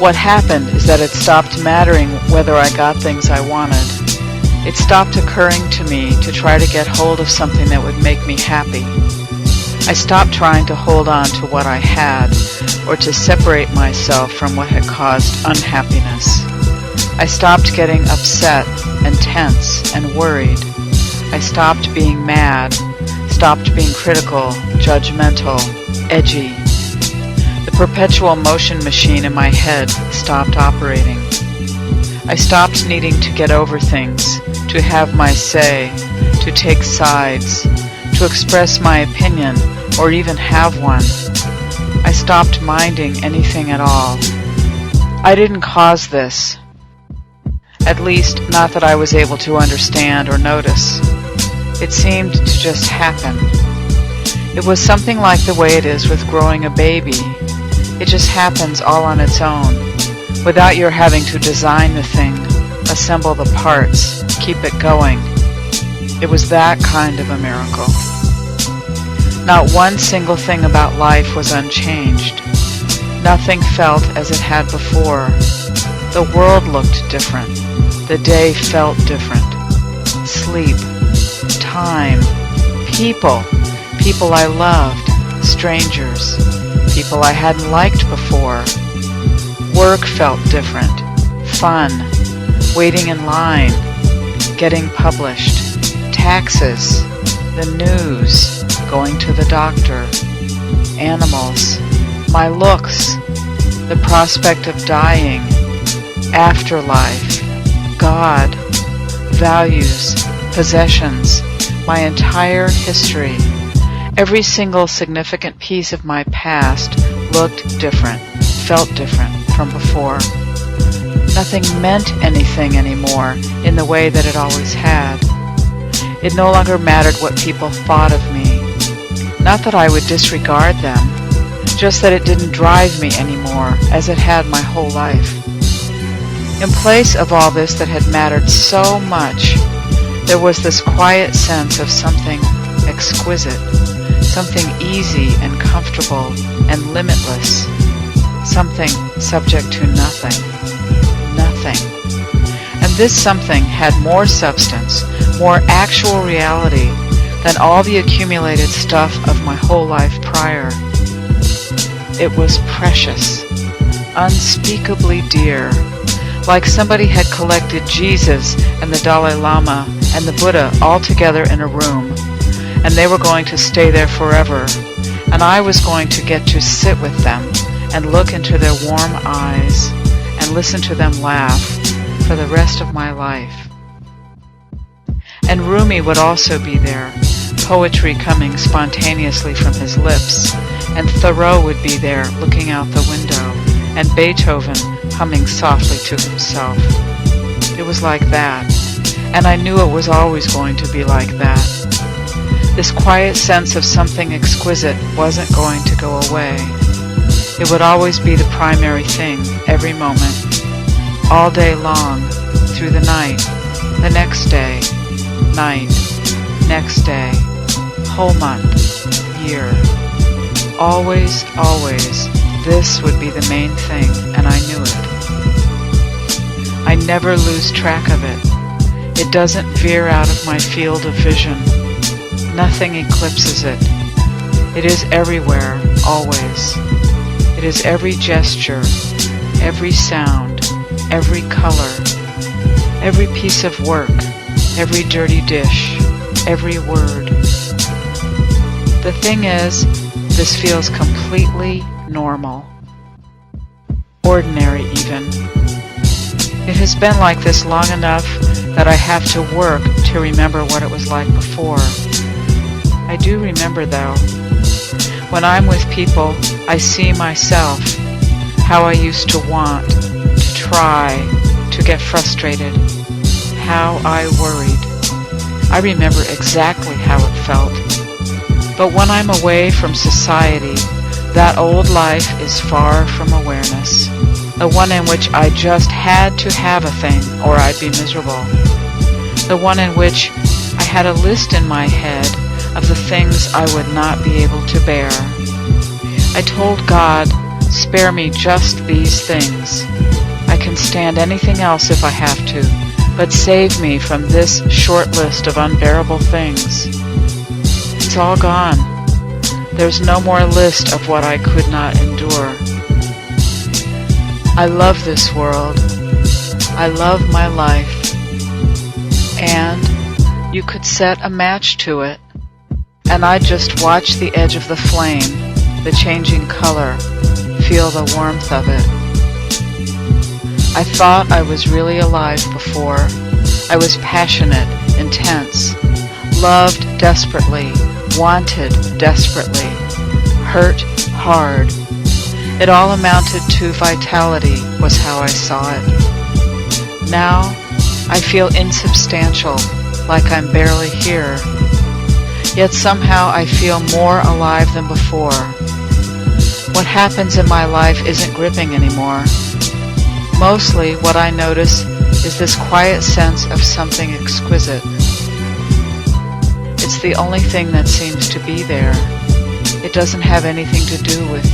What happened is that it stopped mattering whether I got things I wanted. It stopped occurring to me to try to get hold of something that would make me happy. I stopped trying to hold on to what I had, or to separate myself from what had caused unhappiness. I stopped getting upset and tense and worried. I stopped being mad, stopped being critical, judgmental, edgy. The perpetual motion machine in my head stopped operating. I stopped needing to get over things, to have my say, to take sides, to express my opinion, or even have one. I stopped minding anything at all. I didn't cause this. At least, not that I was able to understand or notice. It seemed to just happen. It was something like the way it is with growing a baby. It just happens all on its own, without your having to design the thing, assemble the parts, keep it going. It was that kind of a miracle. Not one single thing about life was unchanged. Nothing felt as it had before. The world looked different. The day felt different. Sleep, time, people I loved, strangers, people I hadn't liked before. Work felt different. Fun, waiting in line, getting published, taxes, the news, going to the doctor, animals, my looks, the prospect of dying, afterlife, God, values, possessions, my entire history. Every single significant piece of my past looked different, felt different from before. Nothing meant anything anymore in the way that it always had. It no longer mattered what people thought of me. Not that I would disregard them, just that it didn't drive me anymore as it had my whole life. In place of all this that had mattered so much, there was this quiet sense of something exquisite, something easy and comfortable and limitless, something subject to nothing. And this something had more substance, more actual reality than all the accumulated stuff of my whole life prior. It was precious, unspeakably dear, like somebody had collected Jesus and the Dalai Lama and the Buddha all together in a room, and they were going to stay there forever, and I was going to get to sit with them and look into their warm eyes and listen to them laugh for the rest of my life. And Rumi would also be there, poetry coming spontaneously from his lips, and Thoreau would be there looking out the window, and Beethoven humming softly to himself. It was like that, and I knew it was always going to be like that. This quiet sense of something exquisite wasn't going to go away. It would always be the primary thing, every moment, all day long, through the night, the next day, night, next day, whole month, year. Always, this would be the main thing, and I knew it. I never lose track of it. It doesn't veer out of my field of vision. Nothing eclipses it. It is everywhere, always. It is every gesture, every sound, every color, every piece of work, every dirty dish, every word. The thing is, this feels completely normal. Ordinary, even. It has been like this long enough that I have to work to remember what it was like before. I do remember, though. When I'm with people, I see myself, how I used to want, to try, to get frustrated, how I worried. I remember exactly how it felt. But when I'm away from society, that old life is far from awareness, the one in which I just had to have a thing or I'd be miserable, the one in which I had a list in my head of the things I would not be able to bear. I told God Spare me just these things. I can stand anything else if I have to, but save me from this short list of unbearable things. It's all gone. There's no more list of what I could not endure. I love this world. I love my life. And you could set a match to it, and I'd just watch the edge of the flame, the changing color, feel the warmth of it. I thought I was really alive before. I was passionate, intense, loved desperately, wanted desperately, hurt hard. It all amounted to vitality, was how I saw it. Now, I feel insubstantial, like I'm barely here. Yet somehow I feel more alive than before. What happens in my life isn't gripping anymore. Mostly what I notice is this quiet sense of something exquisite. It's the only thing that seems to be there. It doesn't have anything to do with